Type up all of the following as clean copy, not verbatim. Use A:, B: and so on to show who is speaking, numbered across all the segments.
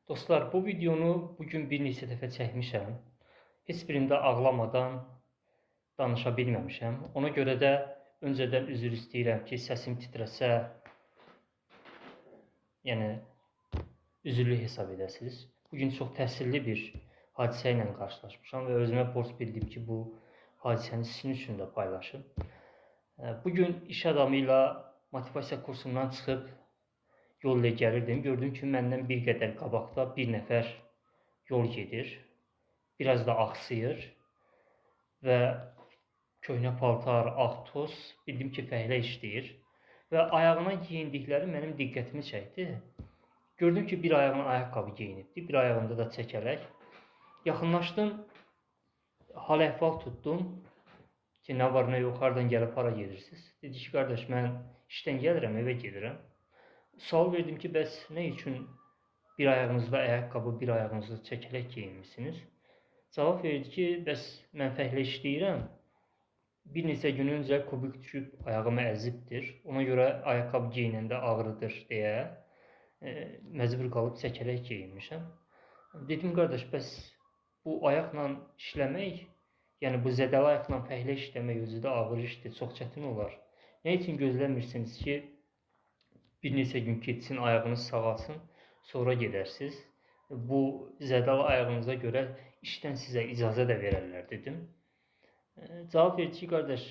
A: Dostlar, bu videonu bugün bir neçə dəfə çəkmişəm. Heç birində ağlamadan danışa bilməmişəm. Ona görə də öncədən üzr istəyirəm ki, səsim titrəsə, yəni üzürlü hesab edəsiniz. Bugün çox təsirli bir hadisə ilə qarşılaşmışam və özümə borc bildim ki, bu hadisəni sizin üçün də paylaşım. Bugün iş adamı ilə motivasiya kursundan çıxıb yol ilə gəlirdim. Gördüm ki, məndən bir qədər qabaqda bir nəfər yol gedir. Biraz da axsıyır və köhnə paltar, ağ toz, bildim ki, fəhlə işləyir və ayağına geyindikləri mənim diqqətimi çəkdi. Gördüm ki, bir ayağına ayaqqabı geyinibdi, bir ayağında da çəkələk. Yaxınlaşdım, hal-əhval tutdum ki, nə var, nə yox, hardan gəlib, hara gedirsiniz? Dedi ki, qardaş, mən işdən gəlirəm, evə gedirəm. Sual verdim ki, bəs nə üçün bir ayağınızda ayaqqabı, bir ayağınızda çəkələk geyinmişsiniz? Cavab verdi ki, bəs mən fəhlə işləyirəm. Bir neçə gün öncə kubik düşüb ayağımı əzibdir. Ona görə ayaqqabı geyinəndə ağrıdır deyə məcbur qalıb çəkələk geyinmişəm. Dedim, qardaş, bəs bu ayaqla işləmək, yəni bu zədəli ayaqla fəhlə işləmək özü də ağır işdir, çox çətin olar. Nə üçün gözləmirsiniz ki, bir neçə gün keçsin, ayağınız sağalsın, sonra gedərsiniz. Bu zədəli ayağınıza görə işdən sizə icazə də verərlər, dedim. Cavab verdi ki, qardaş,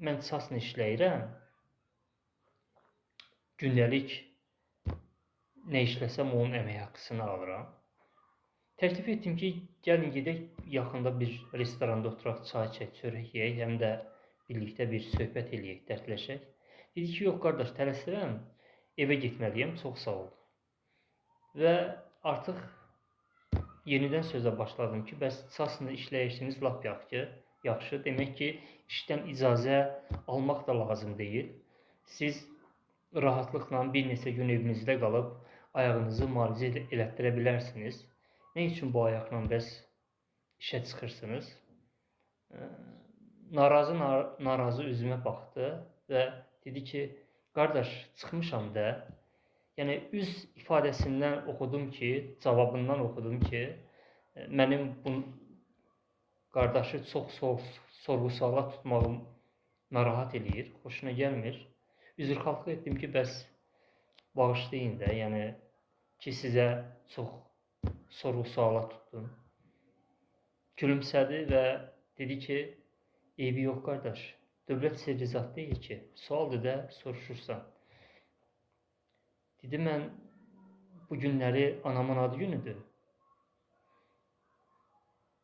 A: mən çasla işləyirəm. Gündəlik nə işləsəm onun əmək haqqısını alıram. Təklif etdim ki, gəlin gedək yaxında bir restoranda oturaq, çay çək, çörək yeyək, həm də birlikdə bir söhbət eləyək, dərdləşək. Dedi ki, yox qardaş, tələsirəm, evə getməliyəm, çox sağ ol. Və artıq yenidən sözə başladım ki, bəs çasla işləyişiniz lap yaxşı. Demək ki, işdən icazə almaq da lazım deyil. Siz rahatlıqla bir neçə gün evinizdə qalıb ayağınızı müalicə elətdirə bilərsiniz. Nə üçün bu ayaqla bəs işə çıxırsınız? Narazı üzümə baxdı və dedi ki, qardaş, çıxmışam da. Yəni, üz ifadəsindən oxudum ki, cavabından oxudum ki, mənim bu qardaşı çox sorğu-suala tutmağım narahat eləyir, xoşuna gəlmir. Üzrxahlıq etdim ki, bəs bağışlayın da, yəni ki, sizə çox sorğu-suala tutdum. Gülümsədi və dedi ki, eybi yox qardaş, dövlət sirri zad deyil ki, sualdır da, soruşursan. Dedi, mən bu günləri anamın ad günüdür.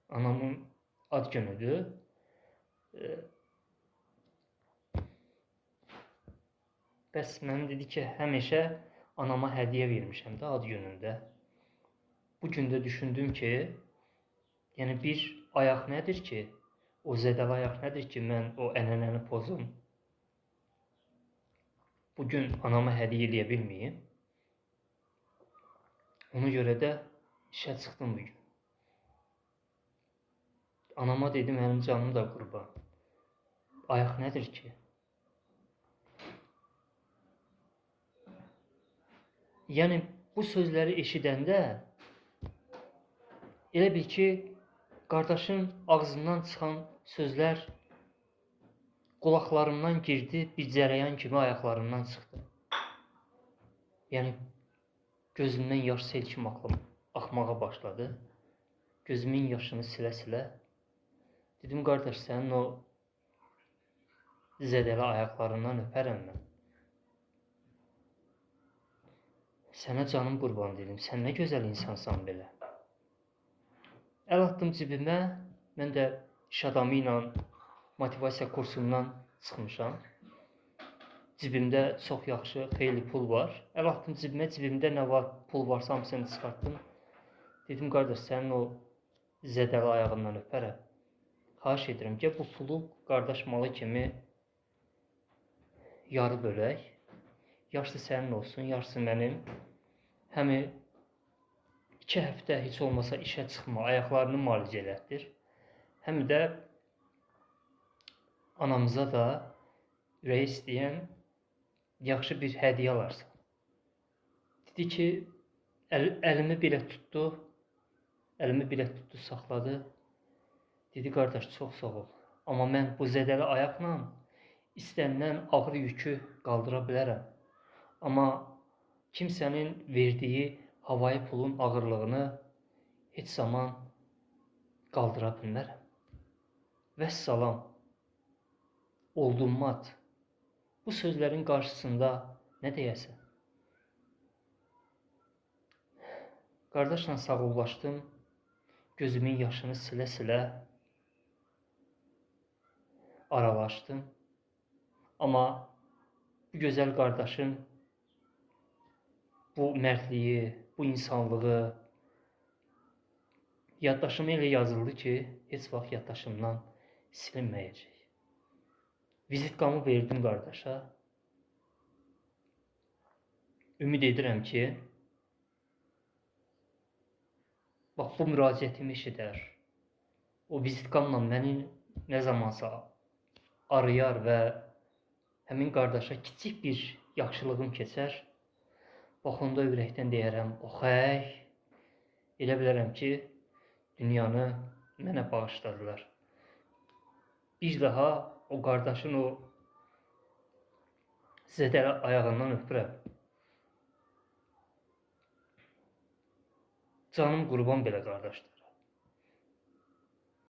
A: Anamın ad günüdür. Bəs mənim dedi ki, həmişə anama hədiyyə vermişəm də ad günündə. Bu gündə düşündüm ki, yəni bir ayaq nədir ki, o zədəli ayaq nədir ki, mən o ənənəni pozum. Bugün anama hədiyyə eləyə bilməyim. Ona görə də işə çıxdım bugün. Anama dedim, mənim canım da qurban. Ayaq nədir ki? Yəni, bu sözləri eşidəndə elə bil ki, qardaşın ağzından çıxan sözlər qulaqlarımdan girdi, bir cərəyan kimi ayaqlarımdan çıxdı. Yəni, gözümdən yaş sel kimi axmağa başladı. Gözümün yaşını silə-silə. Dedim, qardaş, sənin o zədəli ayaqlarından öpərəm mən. Sənə canım qurban dedim, sən nə gözəl insansan belə. Əl atdım cibimə, mən də iş adamı ilə motivasiya kursundan çıxmışam. Cibimdə çox yaxşı, xeyli pul var. Əl atdım cibimə, cibimdə nə var, pul varsa hamısını çıxartdım. Dedim, qardaş, sənin o zədəli ayağından öpərəm. Xahiş edirəm ki, bu pulu qardaş malı kimi yarı bölək. Yarısı sənin olsun, yarısı mənim. Həmi 2 həftə heç olmasa işə çıxma, ayaqlarını müalicə elətdir. Həm də anamıza da ürək istəyən yaxşı bir hədiyyə alarsan. Dedi ki, Əlimi belə tutdu. Əlimi belə tutdu, saxladı. Dedi, qardaş, çox sağ ol. Amma mən bu zədəli ayaqla istənilən ağır yükü qaldıra bilərəm. Amma kimsənin verdiyi havayı pulun ağırlığını heç zaman qaldıra bilmərəm. Vəssalam, oldum mat. Bu sözlərin qarşısında nə deyəsən? Qardaşla sağollaşdım, gözümün yaşını silə-silə aralaşdım. Amma bu gözəl qardaşın bu mərdliyi, bu insanlığı yaddaşıma elə yazıldı ki, heç vaxt yaddaşımdan silinməyəcək. Vizitkamı verdim qardaşa. Ümid edirəm ki, bax bu müraciətimi eşidər. O vizitkamla məni nə zamansa arayar və həmin qardaşa kiçik bir yaxşılığım keçər. Bax onda ürəkdən deyərəm, oxey, elə bilərəm ki, dünyanı mənə bağışladılar. Bir daha o qardaşın o zədəli ayağından öpürəm. Canım qurban belə qardaşdır.